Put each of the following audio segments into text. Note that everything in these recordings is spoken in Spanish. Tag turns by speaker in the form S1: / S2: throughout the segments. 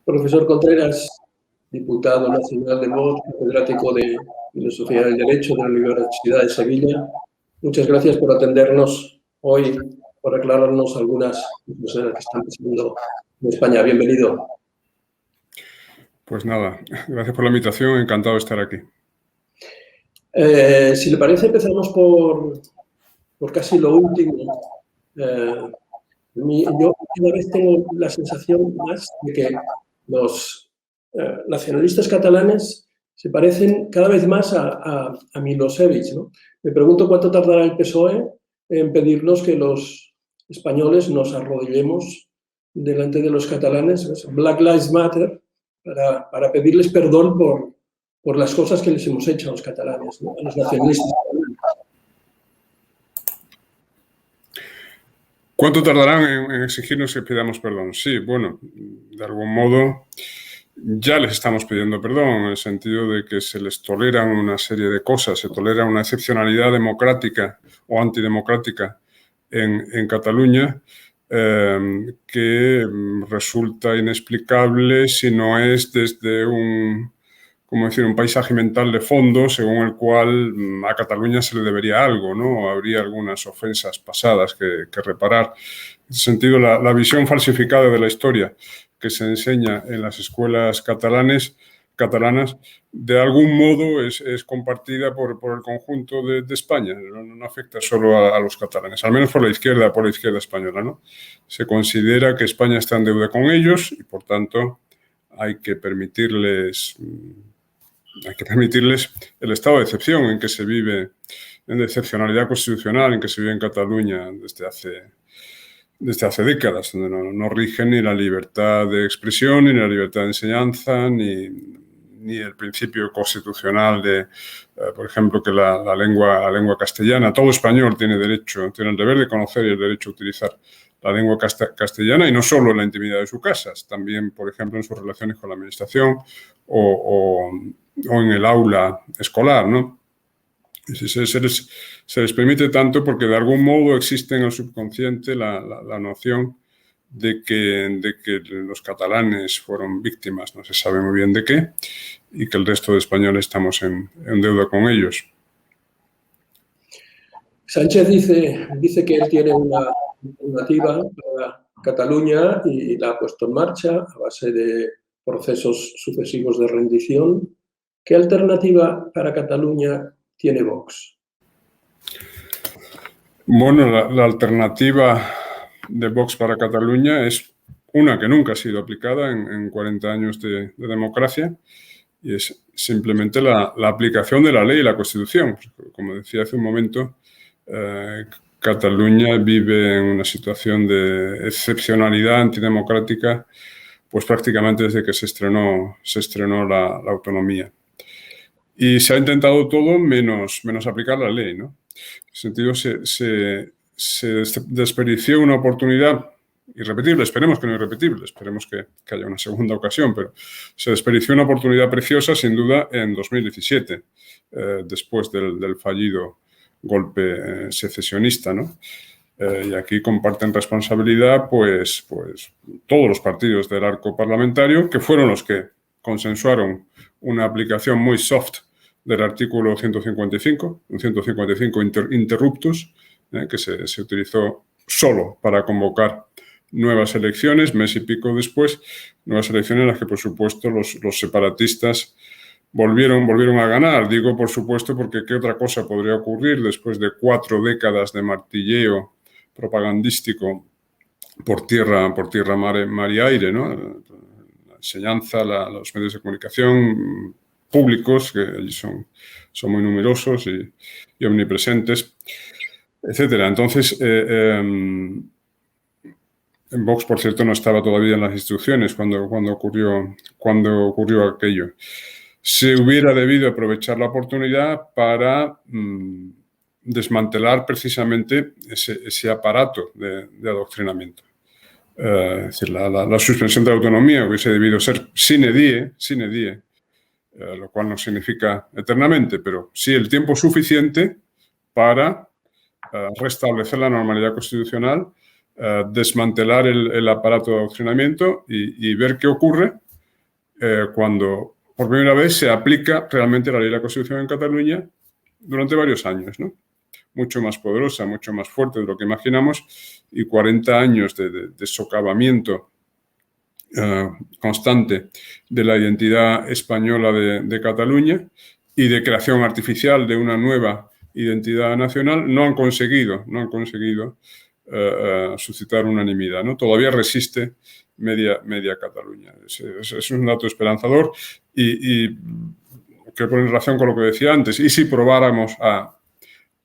S1: Profesor Contreras, diputado nacional de Vox, catedrático de Filosofía del Derecho de la Universidad de Sevilla. Muchas gracias por atendernos hoy, por aclararnos algunas cosas que están pasando en España. Bienvenido.
S2: Pues nada, gracias por la invitación, encantado de estar aquí.
S1: Si le parece, empezamos por casi lo último. Yo cada vez tengo la sensación más de que los nacionalistas catalanes se parecen cada vez más a Milosevic, ¿no? Me pregunto cuánto tardará el PSOE en pedirnos que los españoles nos arrodillemos delante de los catalanes, Black Lives Matter, para pedirles perdón por las cosas que les hemos hecho a los catalanes, ¿no? A los nacionalistas catalanes.
S2: ¿Cuánto tardarán en exigirnos que pidamos perdón? Sí, bueno, de algún modo ya les estamos pidiendo perdón, en el sentido de que se les toleran una serie de cosas, se tolera una excepcionalidad democrática o antidemocrática en Cataluña que resulta inexplicable si no es desde un paisaje mental de fondo según el cual a Cataluña se le debería algo, ¿no? Habría algunas ofensas pasadas que reparar. En ese sentido, la visión falsificada de la historia que se enseña en las escuelas catalanas, de algún modo es compartida por el conjunto de España. No afecta solo a los catalanes, al menos por la izquierda española, ¿no? Se considera que España está en deuda con ellos y, por tanto, hay que permitirles el estado de excepción en que se vive, de excepcionalidad constitucional en que se vive en Cataluña desde hace décadas, donde no rige ni la libertad de expresión, ni la libertad de enseñanza, ni el principio constitucional de, por ejemplo, que la lengua castellana, todo español tiene el deber de conocer y el derecho a utilizar la lengua castellana, y no solo en la intimidad de sus casas, también, por ejemplo, en sus relaciones con la administración o en el aula escolar, ¿no? Se les permite tanto porque de algún modo existe en el subconsciente la noción de que los catalanes fueron víctimas, no se sabe muy bien de qué, y que el resto de españoles estamos en deuda con ellos.
S1: Sánchez dice que él tiene una alternativa para Cataluña y la ha puesto en marcha a base de procesos sucesivos de rendición. ¿Qué alternativa para Cataluña tiene Vox?
S2: Bueno, la alternativa de Vox para Cataluña es una que nunca ha sido aplicada en 40 años de democracia, y es simplemente la aplicación de la ley y la Constitución. Como decía hace un momento, Cataluña vive en una situación de excepcionalidad antidemocrática pues prácticamente desde que se estrenó la autonomía. Y se ha intentado todo menos aplicar la ley, ¿no? En ese sentido, se desperdició una oportunidad irrepetible, esperemos que no irrepetible, esperemos que haya una segunda ocasión, pero se desperdició una oportunidad preciosa, sin duda, en 2017, después del fallido golpe secesionista, ¿no? Y aquí comparten responsabilidad pues todos los partidos del arco parlamentario, que fueron los que consensuaron una aplicación muy soft del artículo 155, un 155 interruptus, que se utilizó solo para convocar nuevas elecciones, mes y pico después, nuevas elecciones en las que, por supuesto, los separatistas volvieron a ganar. Digo, por supuesto, porque ¿qué otra cosa podría ocurrir después de 4 décadas de martilleo propagandístico por tierra, mar y aire, ¿no? La enseñanza, los medios de comunicación públicos, que allí son muy numerosos y omnipresentes, etcétera. Entonces, en Vox, por cierto, no estaba todavía en las instrucciones cuando ocurrió aquello. Se hubiera debido aprovechar la oportunidad para desmantelar precisamente ese aparato de adoctrinamiento. Es decir, la suspensión de la autonomía hubiese debido ser sine die, lo cual no significa eternamente, pero sí el tiempo suficiente para restablecer la normalidad constitucional, desmantelar el aparato de adoctrinamiento y ver qué ocurre cuando por primera vez se aplica realmente la ley de la Constitución en Cataluña durante varios años, ¿no? Mucho más poderosa, mucho más fuerte de lo que imaginamos, y 40 años de socavamiento constante de la identidad española de Cataluña y de creación artificial de una nueva identidad nacional no han conseguido suscitar unanimidad, ¿no? Todavía resiste media Cataluña. Es un dato esperanzador y quiero poner en relación con lo que decía antes. ¿Y si probáramos a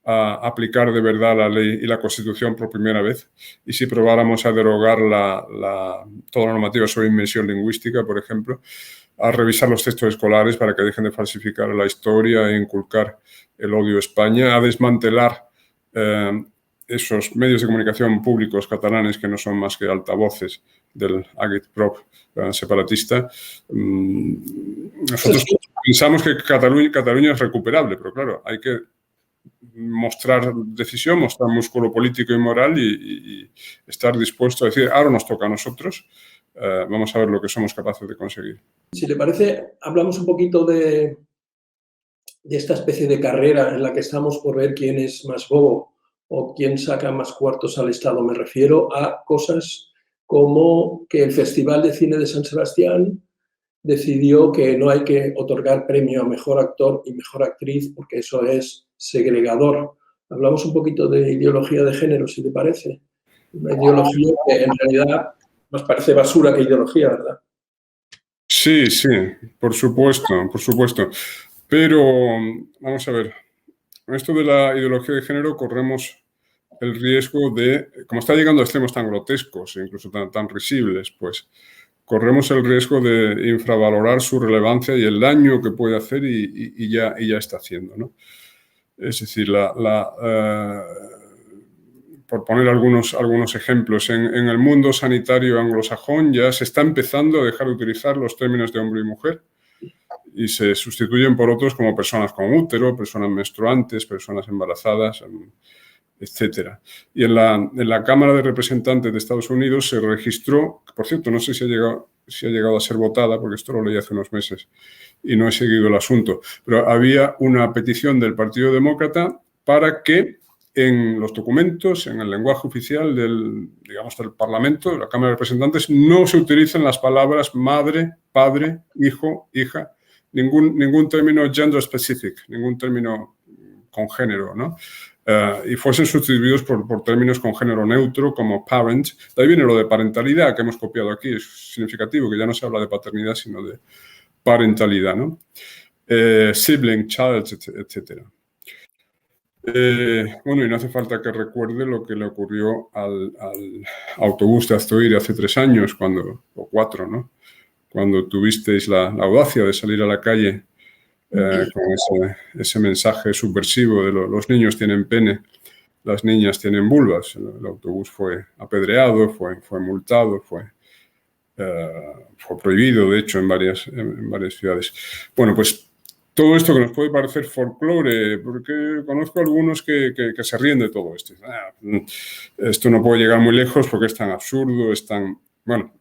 S2: aplicar de verdad la ley y la Constitución por primera vez? ¿Y si probáramos a derogar toda la normativa sobre inmersión lingüística, por ejemplo? A revisar los textos escolares para que dejen de falsificar la historia e inculcar el odio a España, a desmantelar esos medios de comunicación públicos catalanes que no son más que altavoces del agitprop separatista. Nosotros pensamos que Cataluña es recuperable, pero claro, hay que mostrar decisión, mostrar músculo político y moral y estar dispuesto a decir, ahora nos toca a nosotros, vamos a ver lo que somos capaces de conseguir.
S1: Si le parece, hablamos un poquito de esta especie de carrera en la que estamos por ver quién es más bobo o quién saca más cuartos al Estado. Me refiero a cosas como que el Festival de Cine de San Sebastián decidió que no hay que otorgar premio a mejor actor y mejor actriz porque eso es segregador. Hablamos un poquito de ideología de género, si te parece. Una ideología que en realidad nos parece basura que ideología, ¿verdad?
S2: Sí, por supuesto. Pero, vamos a ver, con esto de la ideología de género corremos el riesgo de, como está llegando a extremos tan grotescos e incluso tan risibles, pues corremos el riesgo de infravalorar su relevancia y el daño que puede hacer y ya está haciendo, ¿no? Es decir, por poner algunos ejemplos, en el mundo sanitario anglosajón ya se está empezando a dejar de utilizar los términos de hombre y mujer y se sustituyen por otros como personas con útero, personas menstruantes, personas embarazadas, etcétera. Y en la Cámara de Representantes de Estados Unidos se registró, por cierto, no sé si ha llegado a ser votada, porque esto lo leí hace unos meses y no he seguido el asunto, pero había una petición del Partido Demócrata para que en los documentos, en el lenguaje oficial del Parlamento, de la Cámara de Representantes, no se utilicen las palabras madre, padre, hijo, hija, ningún término gender specific, ningún término con género, ¿no? Y fuesen sustituidos por términos con género neutro como parent. De ahí viene lo de parentalidad que hemos copiado aquí. Es significativo que ya no se habla de paternidad, sino de parentalidad, ¿no? Sibling, child, etc. Bueno, y no hace falta que recuerde lo que le ocurrió al autobús de Azzoíri hace 3 años, o 4, ¿no? Cuando tuvisteis la audacia de salir a la calle con ese mensaje subversivo de los niños tienen pene, las niñas tienen vulvas. El autobús fue apedreado, fue multado, fue prohibido, de hecho, en varias ciudades. Bueno, pues todo esto que nos puede parecer folclore, porque conozco algunos que se ríen de todo esto. Esto no puede llegar muy lejos porque es tan absurdo, es tan... Bueno,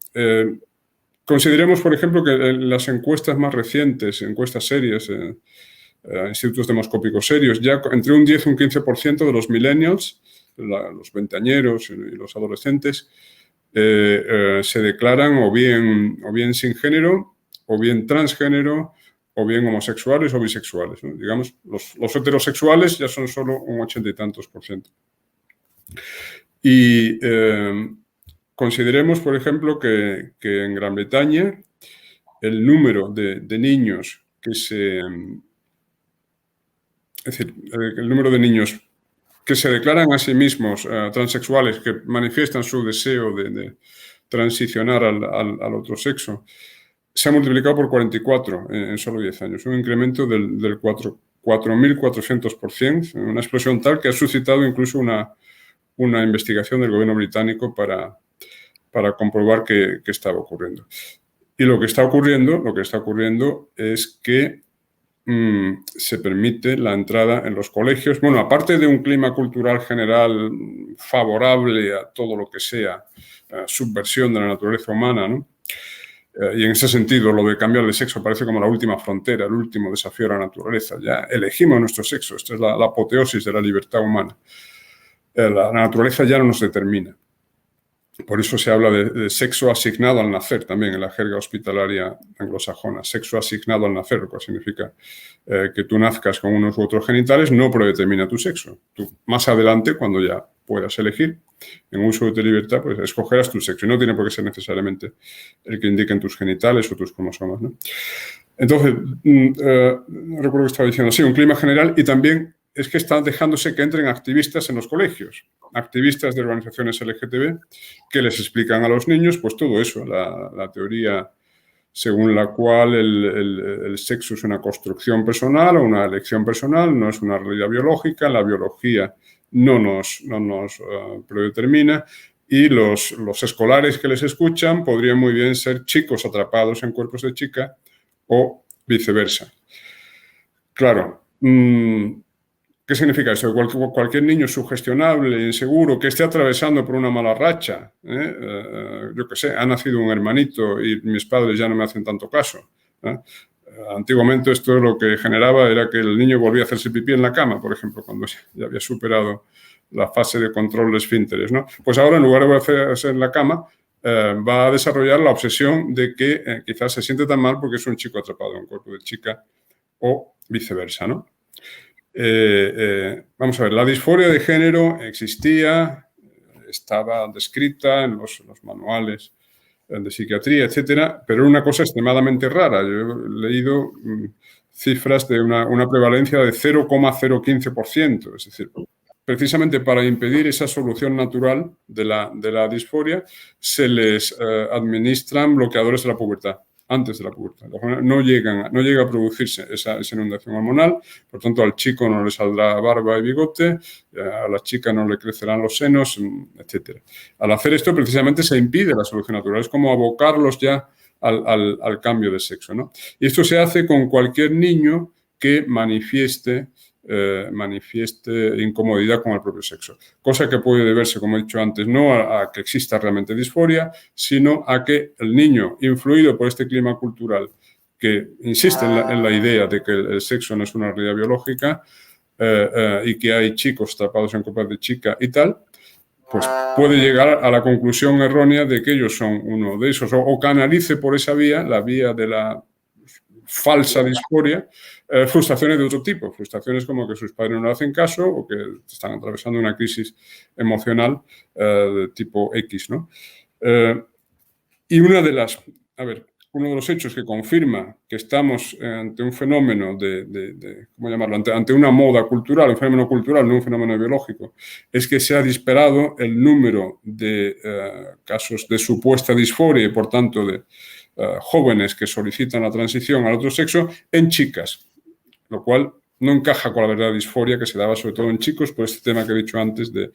S2: consideremos, por ejemplo, que las encuestas más recientes, encuestas serias, institutos demoscópicos serios, ya entre un 10 y un 15% de los millennials, los veinteañeros y los adolescentes, se declaran o bien sin género, o bien transgénero, o bien homosexuales o bisexuales, ¿no? Digamos, los heterosexuales ya son solo un 80 y tantos %. Y consideremos, por ejemplo, que en Gran Bretaña el número de niños el número de niños que se declaran a sí mismos transexuales, que manifiestan su deseo de transicionar al otro sexo, se ha multiplicado por 44 en solo 10 años, un incremento del 4.400%, una explosión tal que ha suscitado incluso una investigación del gobierno británico para comprobar qué estaba ocurriendo. Y lo que está ocurriendo es que se permite la entrada en los colegios, bueno, aparte de un clima cultural general favorable a todo lo que sea subversión de la naturaleza humana, ¿no? Y en ese sentido, lo de cambiar de sexo parece como la última frontera, el último desafío a la naturaleza. Ya elegimos nuestro sexo. Esta es la apoteosis de la libertad humana. La naturaleza ya no nos determina. Por eso se habla de sexo asignado al nacer también en la jerga hospitalaria anglosajona. Sexo asignado al nacer, lo cual significa que tú nazcas con unos u otros genitales, no predetermina tu sexo. Tú, más adelante, cuando ya puedas elegir, en uso de tu libertad, pues escogerás tu sexo. Y no tiene por qué ser necesariamente el que indiquen tus genitales o tus cromosomas, ¿no? Entonces, no recuerdo que estaba diciendo, sí, un clima general, y también es que están dejándose que entren activistas en los colegios, activistas de organizaciones LGTB, que les explican a los niños pues todo eso, la teoría según la cual el sexo es una construcción personal o una elección personal, no es una realidad biológica, la biología no nos predetermina, y los escolares que les escuchan podrían muy bien ser chicos atrapados en cuerpos de chica o viceversa. Claro, ¿qué significa eso? Cualquier niño sugestionable, inseguro, que esté atravesando por una mala racha, yo qué sé, ha nacido un hermanito y mis padres ya no me hacen tanto caso. Antiguamente esto lo que generaba era que el niño volvía a hacerse pipí en la cama, por ejemplo, cuando ya había superado la fase de control de esfínteres, ¿no? Pues ahora, en lugar de hacerse en la cama, va a desarrollar la obsesión de que quizás se siente tan mal porque es un chico atrapado en un cuerpo de chica o viceversa, ¿no? Vamos a ver, la disforia de género existía, estaba descrita en los manuales de psiquiatría, etcétera, pero era una cosa extremadamente rara. Yo he leído cifras de una prevalencia de 0,015%, es decir, precisamente para impedir esa solución natural de la disforia, se les administran bloqueadores de la pubertad, antes de la pubertad. No llega a producirse esa inundación hormonal, por tanto al chico no le saldrá barba y bigote, a la chica no le crecerán los senos, etc. Al hacer esto, precisamente se impide la solución natural, es como abocarlos ya al cambio de sexo, ¿no? Y esto se hace con cualquier niño que manifieste incomodidad con el propio sexo. Cosa que puede deberse, como he dicho antes, no a que exista realmente disforia, sino a que el niño, influido por este clima cultural que insiste en la idea de que el sexo no es una realidad biológica y que hay chicos atrapados en copas de chica y tal, pues puede llegar a la conclusión errónea de que ellos son uno de esos, o canalice por esa vía, la vía de la falsa disforia, frustraciones de otro tipo, frustraciones como que sus padres no le hacen caso o que están atravesando una crisis emocional de tipo X, ¿no? Y uno de los hechos que confirma que estamos ante un fenómeno ¿cómo llamarlo? Ante una moda cultural, un fenómeno cultural, no un fenómeno biológico, es que se ha disparado el número de casos de supuesta disforia y, por tanto, de jóvenes que solicitan la transición al otro sexo en chicas, lo cual no encaja con la verdadera disforia que se daba sobre todo en chicos por este tema que he dicho antes de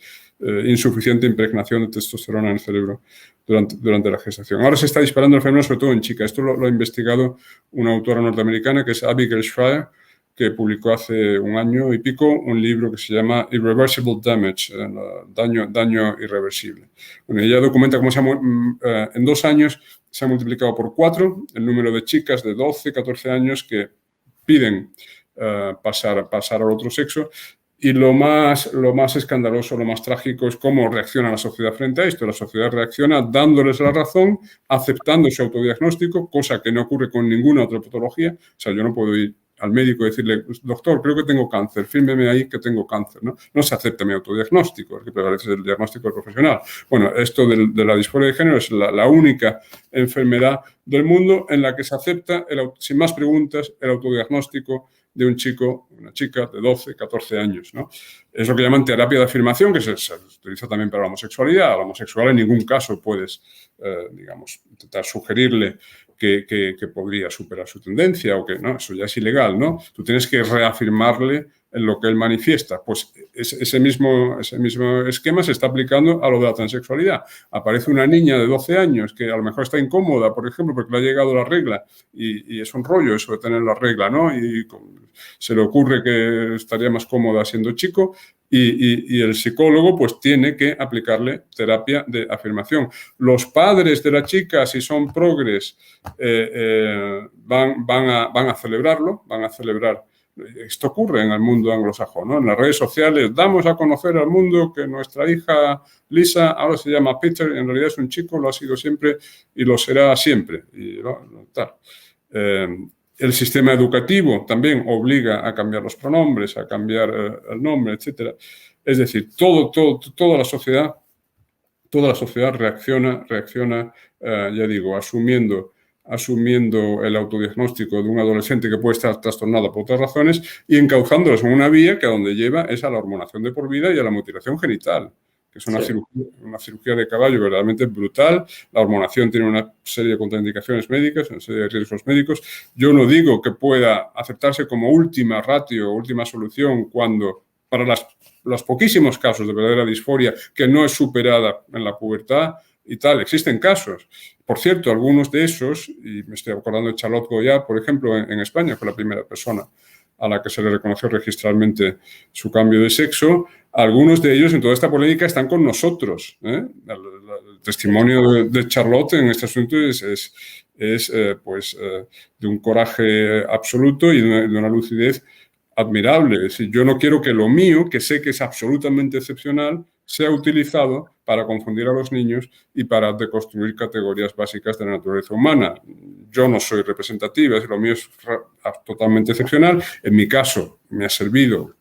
S2: insuficiente impregnación de testosterona en el cerebro durante la gestación. Ahora se está disparando el fenómeno sobre todo en chicas. Esto lo ha investigado una autora norteamericana que es Abigail Shrier, que publicó hace un año y pico un libro que se llama Irreversible Damage, daño irreversible. Bueno, ella documenta cómo en 2 años se ha multiplicado por 4 el número de chicas de 12, 14 años que piden pasar al otro sexo. Y lo más escandaloso, lo más trágico es cómo reacciona la sociedad frente a esto. La sociedad reacciona dándoles la razón, aceptando su autodiagnóstico, cosa que no ocurre con ninguna otra patología. O sea, yo no puedo ir al médico y decirle, doctor, creo que tengo cáncer, fírmeme ahí que tengo cáncer, ¿no? No se acepta mi autodiagnóstico, es que prevalece el diagnóstico del profesional. Bueno, esto de la disforia de género es la única enfermedad del mundo en la que se acepta, sin más preguntas, el autodiagnóstico de un chico, una chica de 12, 14 años, ¿no? Es lo que llaman terapia de afirmación, que se utiliza también para la homosexualidad. A la homosexual en ningún caso puedes, intentar sugerirle que podría superar su tendencia o que no, eso ya es ilegal, ¿no? Tú tienes que reafirmarle en lo que él manifiesta. Pues ese mismo esquema se está aplicando a lo de la transexualidad. Aparece una niña de 12 años que a lo mejor está incómoda, por ejemplo, porque le ha llegado la regla y es un rollo eso de tener la regla, ¿no? Y se le ocurre que estaría más cómoda siendo chico y el psicólogo pues tiene que aplicarle terapia de afirmación. Los padres de la chica, si son progres, van a celebrarlo, van a celebrar. Esto ocurre en el mundo anglosajón, ¿no? En las redes sociales damos a conocer al mundo que nuestra hija Lisa ahora se llama Peter, en realidad es un chico, lo ha sido siempre y lo será siempre. Y, tal. El sistema educativo también obliga a cambiar los pronombres, a cambiar el nombre, etc. Es decir, toda la sociedad reacciona, ya digo, asumiendo el autodiagnóstico de un adolescente que puede estar trastornado por otras razones y encauzándolos en una vía que a donde lleva es a la hormonación de por vida y a la mutilación genital, que es una cirugía de caballo verdaderamente brutal. La hormonación tiene una serie de contraindicaciones médicas, una serie de riesgos médicos. Yo no digo que pueda aceptarse como última ratio, última solución, cuando para los poquísimos casos de verdadera disforia que no es superada en la pubertad y tal, existen casos. Por cierto, algunos de esos, y me estoy acordando de Charlotte Goyard, por ejemplo, en España, fue la primera persona a la que se le reconoció registralmente su cambio de sexo. Algunos de ellos en toda esta polémica están con nosotros. El testimonio de Charlotte en este asunto es de un coraje absoluto y de una lucidez admirable. Es decir, yo no quiero que lo mío, que sé que es absolutamente excepcional, sea utilizado para confundir a los niños y para deconstruir categorías básicas de la naturaleza humana. Yo no soy representativa, lo mío es totalmente excepcional. En mi caso, me ha servido,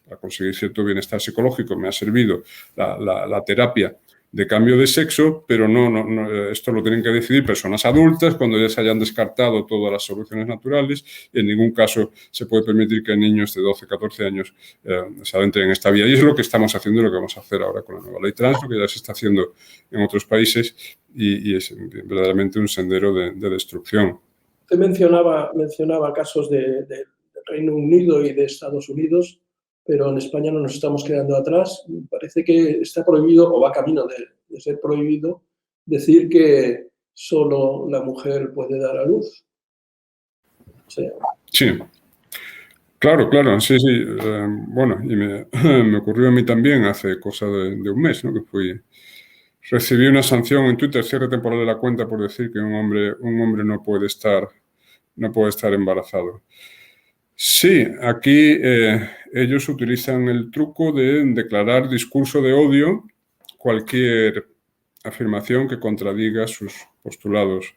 S2: para conseguir cierto bienestar psicológico, me ha servido la terapia de cambio de sexo, pero no, esto lo tienen que decidir personas adultas cuando ya se hayan descartado todas las soluciones naturales y en ningún caso se puede permitir que niños de 12, 14 años se adentren en esta vía. Y es lo que estamos haciendo y lo que vamos a hacer ahora con la nueva ley trans, lo que ya se está haciendo en otros países y es verdaderamente un sendero de destrucción.
S1: Usted mencionaba casos del Reino Unido y de Estados Unidos, pero en España no nos estamos quedando atrás. Parece que está prohibido, o va camino de ser prohibido, decir que solo la mujer puede dar a luz. O sea,
S2: sí. Claro, sí. Bueno, y me ocurrió a mí también hace cosa de un mes, ¿no? Que recibí una sanción en Twitter, cierre temporal de la cuenta, por decir que un hombre no puede estar embarazado. Sí, aquí ellos utilizan el truco de declarar discurso de odio cualquier afirmación que contradiga sus postulados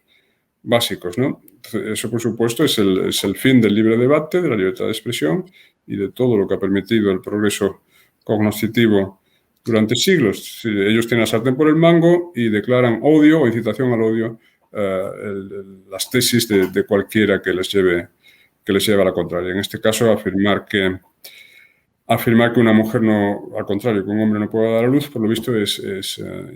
S2: básicos, ¿no? Eso, por supuesto, es el fin del libre debate, de la libertad de expresión y de todo lo que ha permitido el progreso cognoscitivo durante siglos. Ellos tienen la sartén por el mango y declaran odio o incitación al odio las tesis de cualquiera que les lleve a la contraria. En este caso, afirmar que una mujer no, al contrario, que un hombre no pueda dar a luz, por lo visto es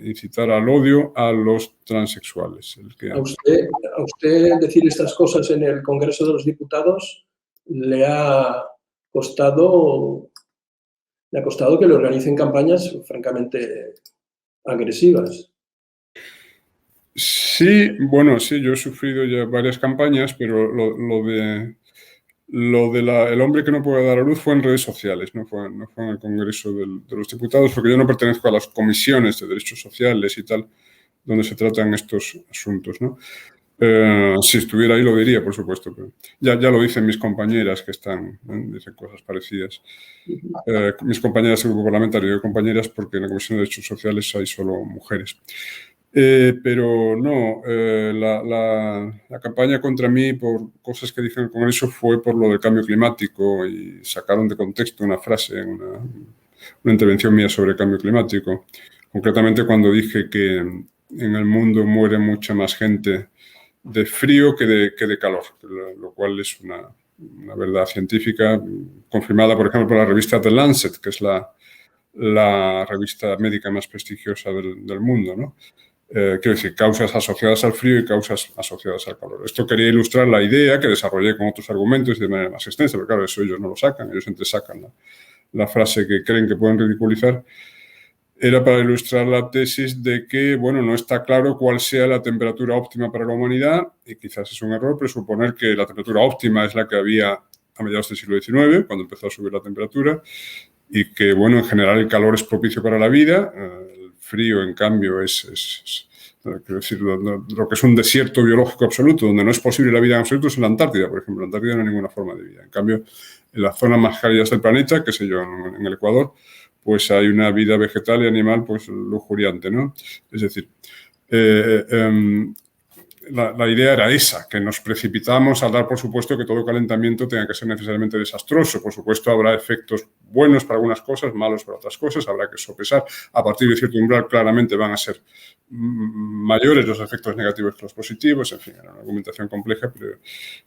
S2: incitar al odio a los transexuales.
S1: ¿A usted decir estas cosas en el Congreso de los Diputados le ha costado que le organicen campañas francamente agresivas?
S2: Sí, bueno, sí, yo he sufrido ya varias campañas, pero lo de el hombre que no puede dar a luz fue en redes sociales, no fue en el Congreso de los Diputados, porque yo no pertenezco a las comisiones de derechos sociales y tal, donde se tratan estos asuntos, ¿no? Si estuviera ahí lo diría, por supuesto, pero ya lo dicen mis compañeras que dicen cosas parecidas. Mis compañeras del grupo parlamentario, y compañeras porque en la Comisión de Derechos Sociales hay solo mujeres. Pero no, la campaña contra mí por cosas que dije en el Congreso fue por lo del cambio climático y sacaron de contexto una frase, una intervención mía sobre el cambio climático. Concretamente cuando dije que en el mundo muere mucha más gente de frío que de calor, lo cual es una verdad científica confirmada, por ejemplo, por la revista The Lancet, que es la revista médica más prestigiosa del mundo, ¿no? Quiero decir, causas asociadas al frío y causas asociadas al calor. Esto quería ilustrar la idea que desarrollé con otros argumentos y de manera más extensa, pero claro, eso ellos no lo sacan, ellos entresacan la frase que creen que pueden ridiculizar. Era para ilustrar la tesis de que, bueno, no está claro cuál sea la temperatura óptima para la humanidad y quizás es un error presuponer que la temperatura óptima es la que había a mediados del siglo XIX, cuando empezó a subir la temperatura, y que, bueno, en general el calor es propicio para la vida, el frío, en cambio, quiero decir, lo que es un desierto biológico absoluto, donde no es posible la vida en absoluto, es en la Antártida, por ejemplo. En la Antártida no hay ninguna forma de vida. En cambio, en las zonas más cálidas del planeta, qué sé yo, en el Ecuador, pues hay una vida vegetal y animal pues lujuriante, ¿no? Es decir, la idea era esa, que nos precipitamos al dar por supuesto que todo calentamiento tenga que ser necesariamente desastroso. Por supuesto, habrá efectos buenos para algunas cosas, malos para otras cosas, habrá que sopesar. A partir de cierto umbral, claramente van a ser mayores los efectos negativos que los positivos. En fin, era una argumentación compleja, pero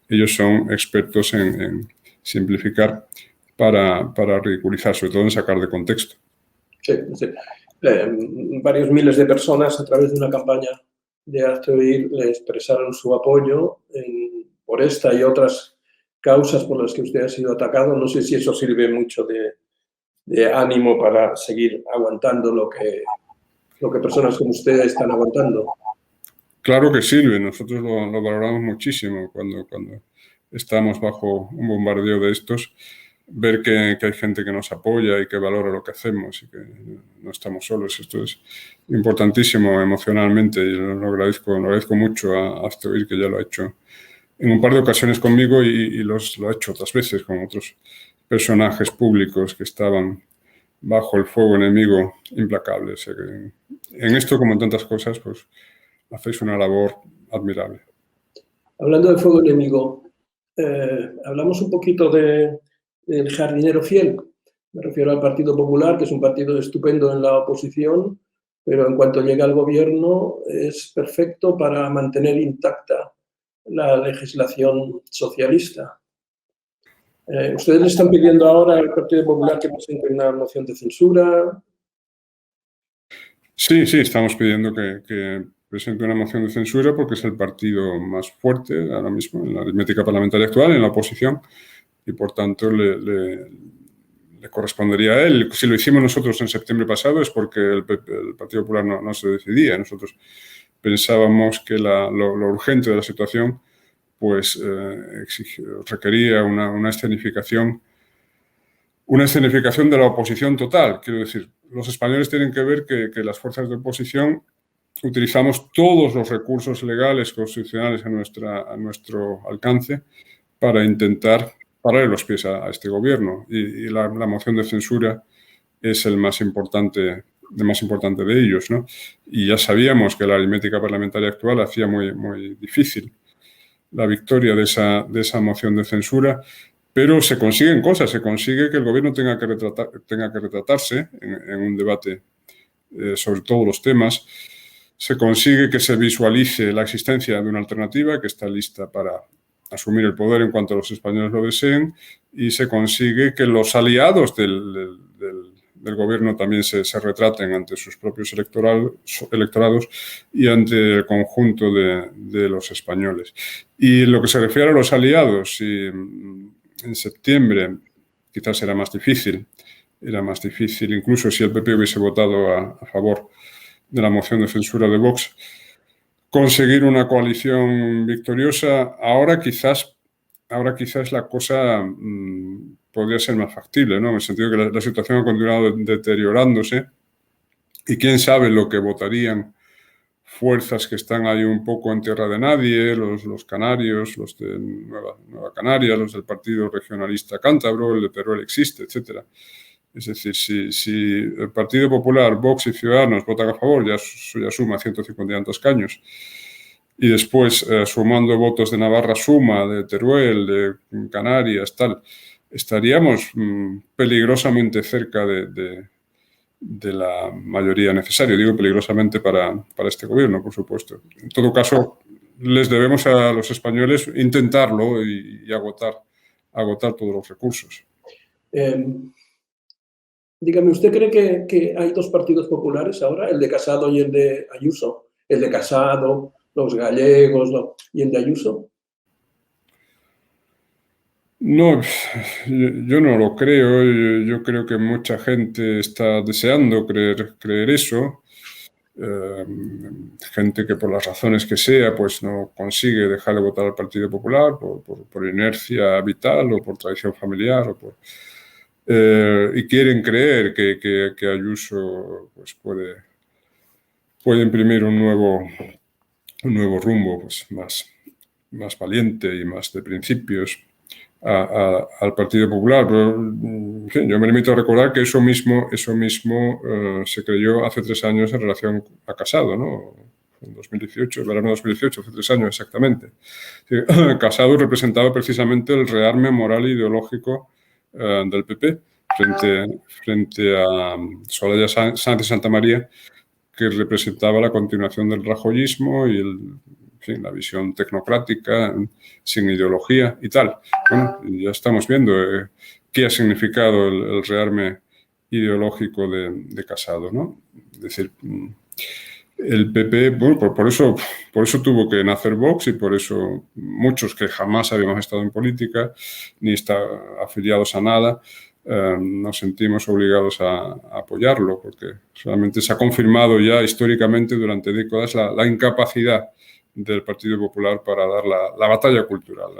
S2: ellos son expertos en simplificar para ridiculizar, sobre todo en sacar de contexto.
S1: Sí, sí. Varios miles de personas a través de una campaña de Hazte Oír le expresaron su apoyo por esta y otras causas por las que usted ha sido atacado. No sé si eso sirve mucho de ánimo para seguir aguantando lo que personas como usted están aguantando.
S2: Claro que sirve, nosotros lo valoramos muchísimo cuando estamos bajo un bombardeo de estos, ver que hay gente que nos apoya y que valora lo que hacemos y que no estamos solos. Esto es importantísimo emocionalmente y lo agradezco mucho a Hazte Oír, que ya lo ha hecho en un par de ocasiones conmigo y lo ha hecho otras veces con otros personajes públicos que estaban bajo el fuego enemigo implacable. O sea que en esto, como en tantas cosas, pues hacéis una labor admirable.
S1: Hablando del fuego enemigo, hablamos un poquito del jardinero fiel. Me refiero al Partido Popular, que es un partido estupendo en la oposición, pero en cuanto llega al gobierno es perfecto para mantener intacta la legislación socialista. ¿Ustedes le están pidiendo ahora al Partido Popular que presente una moción de censura?
S2: Sí, estamos pidiendo que presente una moción de censura porque es el partido más fuerte ahora mismo en la aritmética parlamentaria actual, en la oposición, y por tanto le correspondería a él. Si lo hicimos nosotros en septiembre pasado es porque el Partido Popular no se decidía. Nosotros pensábamos que lo urgente de la situación pues requería una escenificación de la oposición total. Quiero decir, los españoles tienen que ver que las fuerzas de oposición utilizamos todos los recursos legales constitucionales a nuestro alcance para intentar pararle los pies a este gobierno. Y la moción de censura es el más importante de ellos, ¿no? Y ya sabíamos que la aritmética parlamentaria actual hacía muy, muy difícil la victoria de esa moción de censura, pero se consiguen cosas, se consigue que el gobierno tenga que retratarse en un debate sobre todos los temas, se consigue que se visualice la existencia de una alternativa que está lista para asumir el poder en cuanto los españoles lo deseen, y se consigue que los aliados del gobierno también se retraten ante sus propios electorados y ante el conjunto de los españoles. Y en lo que se refiere a los aliados, en septiembre quizás era más difícil, incluso si el PP hubiese votado a favor de la moción de censura de Vox, conseguir una coalición victoriosa. Ahora quizás la cosa podría ser más factible, ¿no? En el sentido que la situación ha continuado deteriorándose y quién sabe lo que votarían fuerzas que están ahí un poco en tierra de nadie, los canarios, los de Nueva Canaria, los del Partido Regionalista Cántabro, el de Teruel existe, etcétera. Es decir, si el Partido Popular, Vox y Ciudadanos votan a favor, ya suma 150 y tantos escaños. Y después, sumando votos de Navarra suma, de Teruel, de Canarias, tal, estaríamos peligrosamente cerca de la mayoría necesaria. Digo peligrosamente para este gobierno, por supuesto. En todo caso, les debemos a los españoles intentarlo y agotar todos los recursos.
S1: Dígame, ¿usted cree que hay dos partidos populares ahora, el de Casado y el de Ayuso? El de Casado, los gallegos y el de Ayuso.
S2: No, yo no lo creo. Yo creo que mucha gente está deseando creer eso. Gente que por las razones que sea pues no consigue dejar de votar al Partido Popular por inercia vital o por tradición familiar o y quieren creer que Ayuso pues, puede imprimir un nuevo rumbo pues, más valiente y más de principios al Partido Popular. Pero, en fin, yo me limito a recordar que eso mismo se creyó hace 3 años en relación a Casado, ¿no? En 2018, el verano de 2018, hace 3 años exactamente. Casado representaba precisamente el rearme moral e ideológico del PP frente a Soraya Sáenz de Santamaría, que representaba la continuación del rajoyismo y en fin, la visión tecnocrática, sin ideología y tal. Bueno, ya estamos viendo qué ha significado el rearme ideológico de Casado, ¿no? Es decir, el PP, bueno, por eso tuvo que nacer Vox y por eso muchos que jamás habíamos estado en política ni afiliados a nada, nos sentimos obligados a apoyarlo, porque realmente se ha confirmado ya históricamente durante décadas la incapacidad del Partido Popular para dar la batalla cultural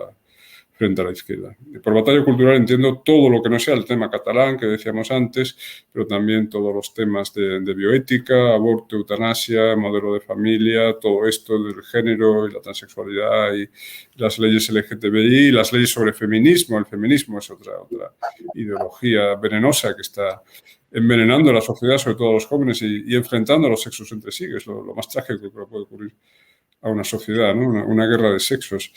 S2: frente a la izquierda. Y por batalla cultural entiendo todo lo que no sea el tema catalán que decíamos antes, pero también todos los temas de bioética, aborto, eutanasia, modelo de familia, todo esto del género y la transexualidad y las leyes LGTBI, las leyes sobre feminismo. El feminismo es otra ideología venenosa que está envenenando a la sociedad, sobre todo a los jóvenes, y enfrentando a los sexos entre sí, que es lo más trágico que puede ocurrir a una sociedad, ¿no? Una guerra de sexos.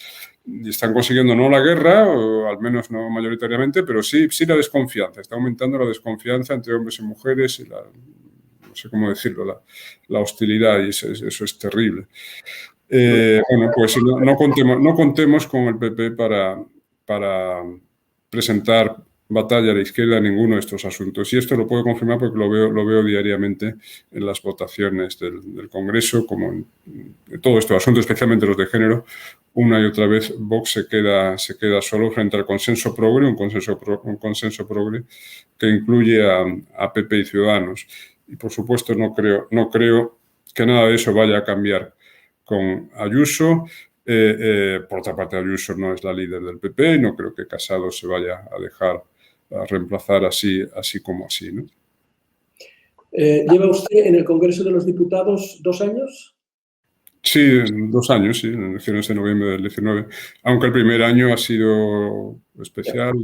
S2: Y están consiguiendo no la guerra, o al menos no mayoritariamente, pero sí la desconfianza. Está aumentando la desconfianza entre hombres y mujeres y no sé cómo decirlo, la hostilidad, y eso es terrible. Bueno, pues no contemos con el PP para presentar batalla a la izquierda en ninguno de estos asuntos. Y esto lo puedo confirmar porque lo veo diariamente en las votaciones del Congreso, como en todos estos asuntos, especialmente los de género. Una y otra vez Vox se queda solo frente al consenso progre, un consenso progre que incluye a PP y Ciudadanos. Y por supuesto no creo que nada de eso vaya a cambiar con Ayuso. Por otra parte, Ayuso no es la líder del PP y no creo que Casado se vaya a dejar reemplazar así como así, ¿no?
S1: ¿Lleva usted en el Congreso de los Diputados 2 años?
S2: Sí, 2 años, sí, en elecciones de noviembre del 19, aunque el primer año ha sido especial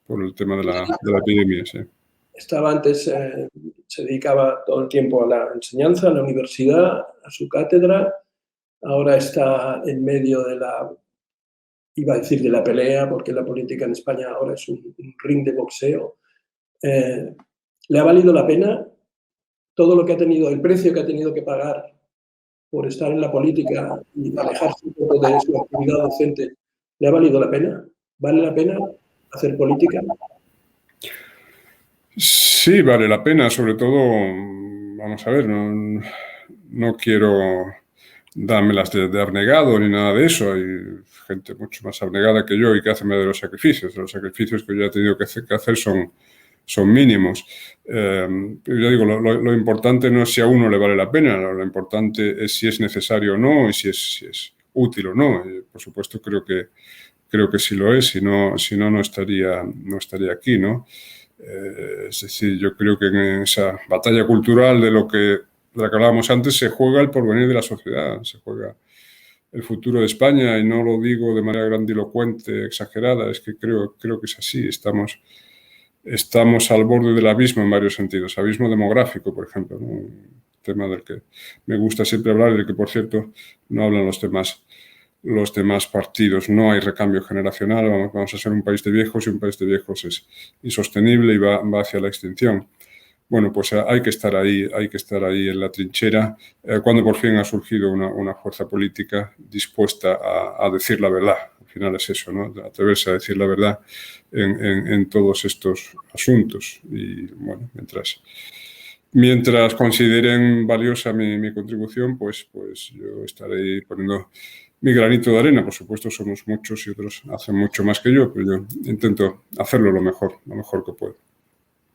S2: por el tema de la epidemia, sí.
S1: Estaba antes, se dedicaba todo el tiempo a la enseñanza, a la universidad, a su cátedra. Ahora está en medio iba a decir de la pelea, porque la política en España ahora es un ring de boxeo. ¿Le ha valido la pena todo lo que ha tenido, el precio que ha tenido que pagar por estar en la política y alejarse un poco de su actividad docente? ¿Le ha valido la pena? ¿Vale la pena hacer política?
S2: Sí, vale la pena, sobre todo, vamos a ver, no quiero dármelas de abnegado ni nada de eso. Hay gente mucho más abnegada que yo y que hace medio de los sacrificios. Los sacrificios que yo he tenido que hacer son mínimos. Pero yo digo, lo importante no es si a uno le vale la pena, lo importante es si es necesario o no y si es útil o no. Por supuesto, creo que sí lo es, si no estaría aquí, ¿no? Es decir, yo creo que en esa batalla cultural de la que hablábamos antes se juega el porvenir de la sociedad, se juega el futuro de España, y no lo digo de manera grandilocuente, exagerada, es que creo que es así. Estamos al borde del abismo en varios sentidos, abismo demográfico, por ejemplo, ¿no? Un tema del que me gusta siempre hablar y del que, por cierto, no hablan los demás partidos. No hay recambio generacional, vamos a ser un país de viejos y un país de viejos es insostenible y va hacia la extinción. Bueno, pues hay que estar ahí en la trinchera cuando por fin ha surgido una fuerza política dispuesta a decir la verdad. Al final es eso, ¿no? Atreverse a decir la verdad en todos estos asuntos. Y bueno, mientras consideren valiosa mi contribución, pues yo estaré poniendo mi granito de arena. Por supuesto, somos muchos y otros hacen mucho más que yo, pero yo intento hacerlo lo mejor que puedo.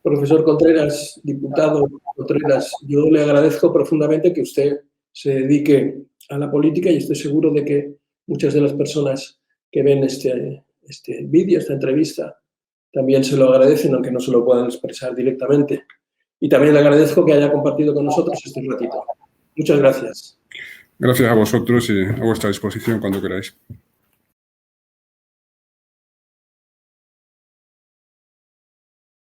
S1: Profesor Contreras, diputado Contreras, yo le agradezco profundamente que usted se dedique a la política y estoy seguro de que muchas de las personas que ven este vídeo, esta entrevista, también se lo agradecen, aunque no se lo puedan expresar directamente. Y también le agradezco que haya compartido con nosotros este ratito. Muchas gracias.
S2: Gracias a vosotros y a vuestra disposición cuando queráis.